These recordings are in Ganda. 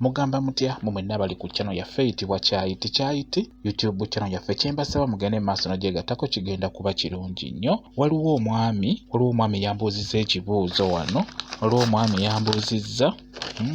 mugamba mutya mumwe nabali ku channel yaffe eyitibwa Kyayiti YouTube channel yaffe kyembasaba mugende maaso nagyegattako kigenda kuba kirungi nnyo. Waliwo omwami yambuuzizza ekibuuzo wano. Waliwo omwami yambuuzizza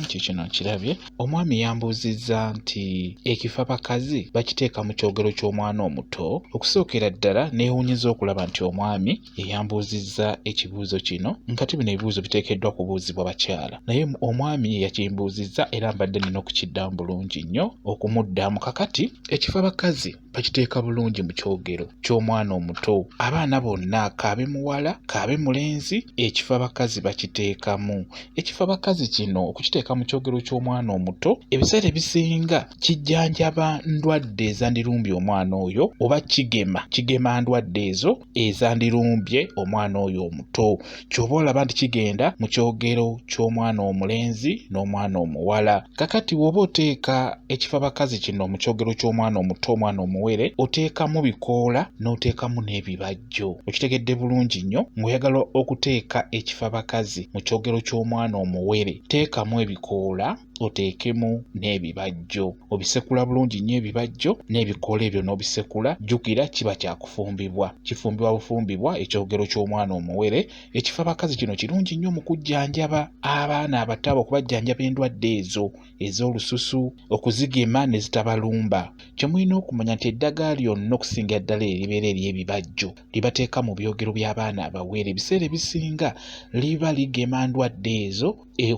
kino kirabye. Omwami yambuuzizza nti ekifabakazi bakiteeka mu kyogero ky'omwana omuto. Okusookera ddala neewuunyiza okulaba nti omwami yeyambuuzizza ekibuuzo kino. Nkati bino ebibuuzo biteekeddwa kubuuzibwa bakyala, naye omwami ye yakimbuuzizza era mbadde nina okukiddamu bulungi nnyo okumuddamu. Kakati ekifabakazi bakiteeka bulungi mu kyogero ky'omwana omuto. Abaana bonna kaabe muwala kaabe mulenzi ekifabakazi bakiteekamu. Ekifabakazi kino okukiteeka mu kyogero ky'omwana omuto ebiseera ebisinga kijjanjaba ndwadde ezandirumbye omwana oyo oba kigema ndwadde ezo ezandirumbye omwana oyo omuto. Ky'oba olaba nti kigenda mu kyogero ky'omwana omulenzi n'omwana omuwala. Kakati bw'oba oteeka ekifabakazi kino mu kyogero ky'omwana omuto omwana omuwere oteekamu bikoola n'oteekamu n'ebibajjo. Okitegedde bulungi nnyo. Ng'oyagala okuteeka ekifabakazi mu kyogero ky'omwana omuwere teekamu ebikoola oteekemu n'ebibajjo. Obisekula bulungi nnyo ebibajjo n'ebikoola ebyo n'obisekula. Jjukira kiba kyakufumbibwa, kifumbibwa bufumbibwa ekyogero ky'omwana omuwere. Ekifabakazi kino kirungi nnyo mu kujjanjaba abaana abato okubajjanjaba endwadde ezo ez'olususu, okuzigema ne zitabalumba. Kye mulina okumanya nti eddagala lyonna okusinga ddala eribeera ery'ebibajjo libateeka mu byogero by'abaana abawere ebiseera ebisinga liba ligema ndwadde ezo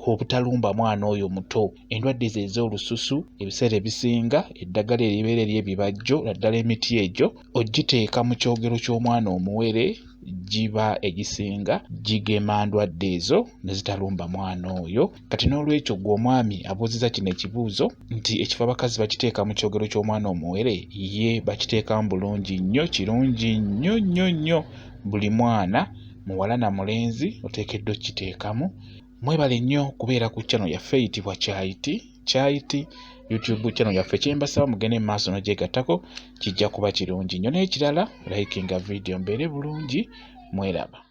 obutalumba mwana oyo muto. Endwadde ezo ez'olususu ebiseera ebisinga eddagala eribeera ery'ebibajjo naddala emiti egyo ogiteeka mu kyogero ky'omwana omuwere giba egisinga gigema ndwadde ezo ne zitalumba mwana oyo. Kati n'olwekyo gwe omwami abuuzizza kino ekibuuzo nti ekifabakazi bakiteeka mu kyogero ky'omwana omuwere, ye bakiteekamu bulungi nnyo, kirungi nnyo nnyo nnyo. Buli mwana muwala na mulenzi oteekeddwa okiteekamu. Mwebale nnyo kubeera ku channel yaffe eyitibwa Kyayiti YouTube channel yaffe kyembasaba mugende maaso nagyegattako kijja kuba kirungi nnyo. N'ekirala likinga video mbeere bulungi. Mweraba.